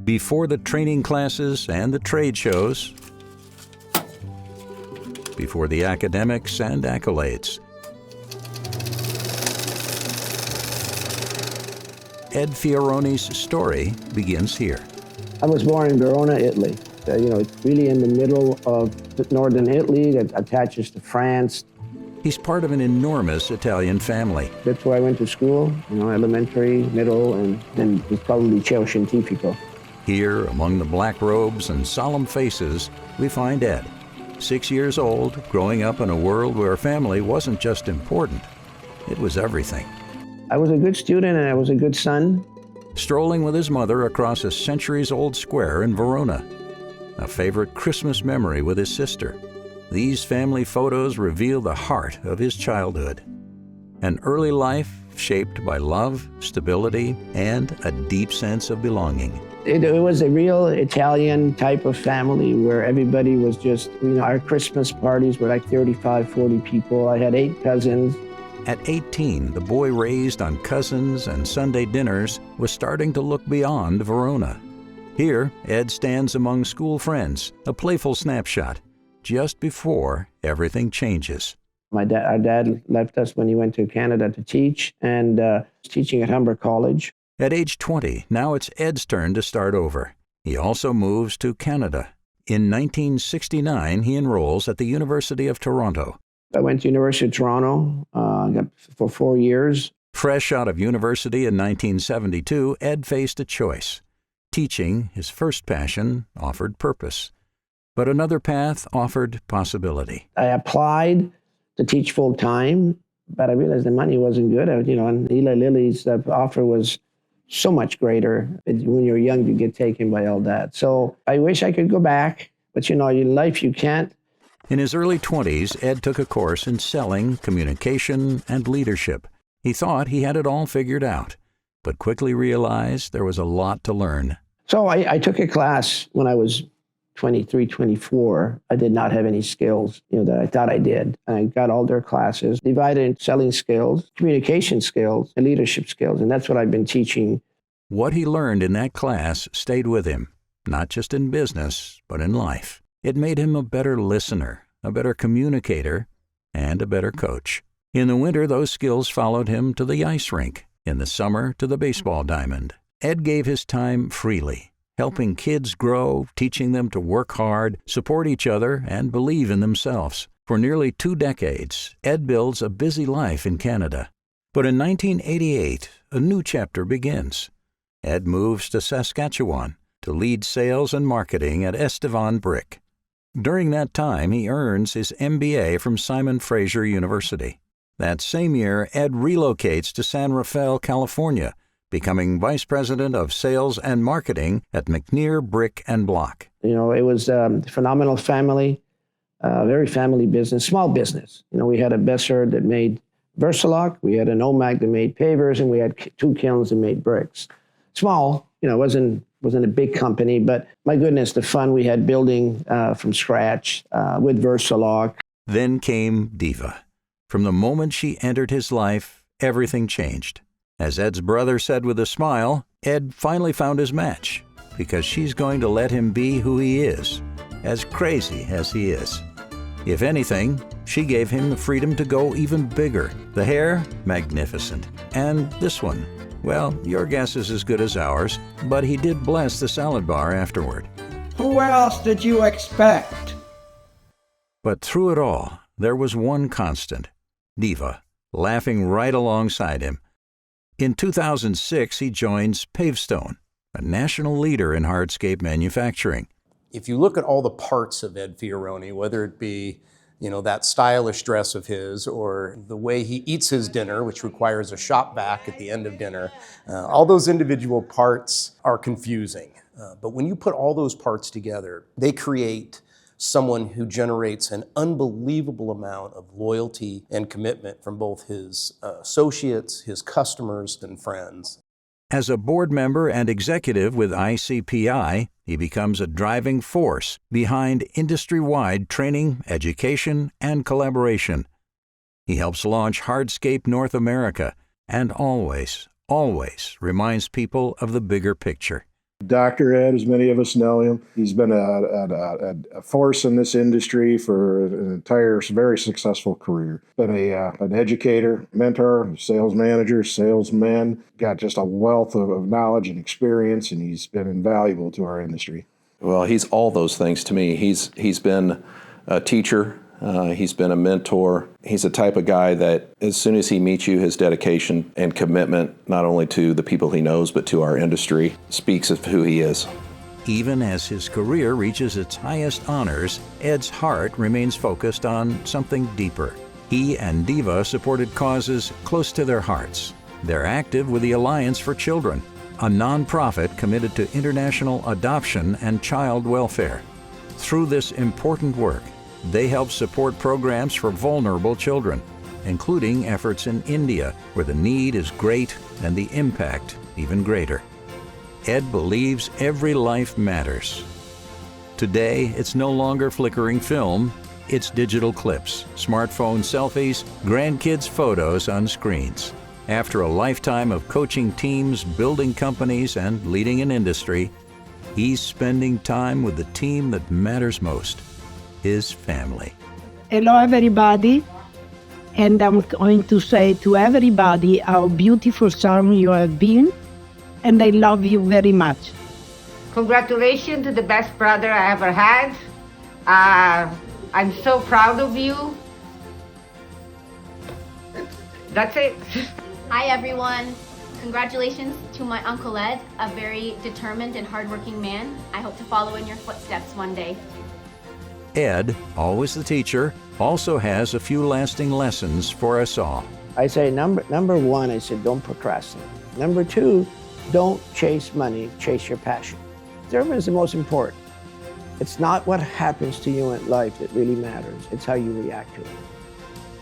Before the training classes and the trade shows, before the academics and accolades, Ed Fioroni's story begins here. I was born in Verona, Italy. It's really in the middle of northern Italy that attaches to France. He's part of an enormous Italian family. That's where I went to school, elementary, middle, and then it's probably Liceo Scientifico. Here, among the black robes and solemn faces, we find Ed, 6 years old, growing up in a world where family wasn't just important, it was everything. I was a good student and I was a good son. Strolling with his mother across a centuries-old square in Verona, a favorite Christmas memory with his sister. These family photos reveal the heart of his childhood. An early life shaped by love, stability, and a deep sense of belonging. It was a real Italian type of family where everybody was just, our Christmas parties were like 35, 40 people. I had 8 cousins. At 18, the boy raised on cousins and Sunday dinners was starting to look beyond Verona. Here, Ed stands among school friends, a playful snapshot, just before everything changes. Our dad left us when he went to Canada to teach, and was teaching at Humber College. At age 20, now it's Ed's turn to start over. He also moves to Canada. In 1969, he enrolls at the University of Toronto. I went to University of Toronto for 4 years. Fresh out of university in 1972, Ed faced a choice. Teaching, his first passion, offered purpose. But another path offered possibility. I applied to teach full-time, but I realized the money wasn't good. And Eli Lilly's offer was so much greater. When you're young, you get taken by all that. So I wish I could go back, but in life you can't. In his early 20s, Ed took a course in selling, communication, and leadership. He thought he had it all figured out, but quickly realized there was a lot to learn. So I took a class when I was 23, 24. I did not have any skills, that I thought I did. And I got all their classes, divided into selling skills, communication skills, and leadership skills. And that's what I've been teaching. What he learned in that class stayed with him, not just in business, but in life. It made him a better listener, a better communicator, and a better coach. In the winter, those skills followed him to the ice rink. In the summer, to the baseball diamond. Ed gave his time freely, helping kids grow, teaching them to work hard, support each other, and believe in themselves. For nearly 2 decades, Ed builds a busy life in Canada. But in 1988, a new chapter begins. Ed moves to Saskatchewan to lead sales and marketing at Estevan Brick. During that time, he earns his MBA from Simon Fraser University. That same year, Ed relocates to San Rafael, California, becoming Vice President of Sales and Marketing at McNear Brick and Block. It was a phenomenal family, very family business, small business. We had a Besser that made Versalock, we had an OMAG that made pavers, and we had 2 kilns that made bricks. Small, wasn't a big company, but my goodness, the fun we had building from scratch with Versalock. Then came Diva. From the moment she entered his life, everything changed. As Ed's brother said with a smile, Ed finally found his match, because she's going to let him be who he is, as crazy as he is. If anything, she gave him the freedom to go even bigger. The hair, magnificent. And this one, well, your guess is as good as ours, but he did bless the salad bar afterward. Who else did you expect? But through it all, there was one constant, Diva, laughing right alongside him. In 2006, he joins Pavestone, a national leader in hardscape manufacturing. If you look at all the parts of Ed Fioroni, whether it be that stylish dress of his, or the way he eats his dinner, which requires a shop vac at the end of dinner. All those individual parts are confusing. But when you put all those parts together, they create someone who generates an unbelievable amount of loyalty and commitment from both his associates, his customers, and friends. As a board member and executive with ICPI, he becomes a driving force behind industry-wide training, education, and collaboration. He helps launch Hardscape North America and always reminds people of the bigger picture. Dr. Ed, as many of us know him, he's been a force in this industry for an entire, very successful career. Been an educator, mentor, sales manager, salesman, got just a wealth of knowledge and experience, and he's been invaluable to our industry. Well, he's all those things to me. He's been a teacher. He's been a mentor. He's the type of guy that as soon as he meets you, his dedication and commitment, not only to the people he knows, but to our industry, speaks of who he is. Even as his career reaches its highest honors, Ed's heart remains focused on something deeper. He and Diva supported causes close to their hearts. They're active with the Alliance for Children, a nonprofit committed to international adoption and child welfare. Through this important work, they help support programs for vulnerable children, including efforts in India, where the need is great and the impact even greater. Ed believes every life matters. Today, it's no longer flickering film, it's digital clips, smartphone selfies, grandkids' photos on screens. After a lifetime of coaching teams, building companies, and leading an industry, he's spending time with the team that matters most, his family. Hello, everybody. And I'm going to say to everybody how beautiful son you have been, and I love you very much. Congratulations to the best brother I ever had. I'm so proud of you. That's it. Hi everyone. Congratulations to my Uncle Ed, a very determined and hardworking man. I hope to follow in your footsteps one day. Ed, always the teacher, also has a few lasting lessons for us all. I say number one, I said, don't procrastinate. Number two, don't chase money, chase your passion. Service is the most important. It's not what happens to you in life that really matters. It's how you react to it.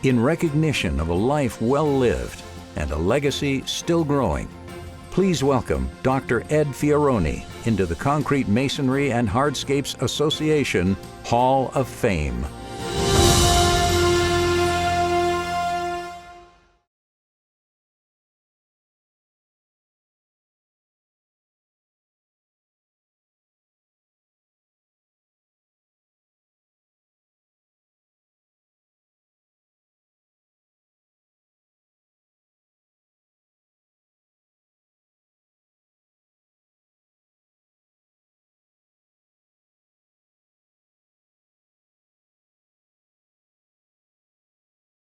In recognition of a life well lived and a legacy still growing, please welcome Dr. Ed Fioroni into the Concrete Masonry and Hardscapes Association Hall of Fame.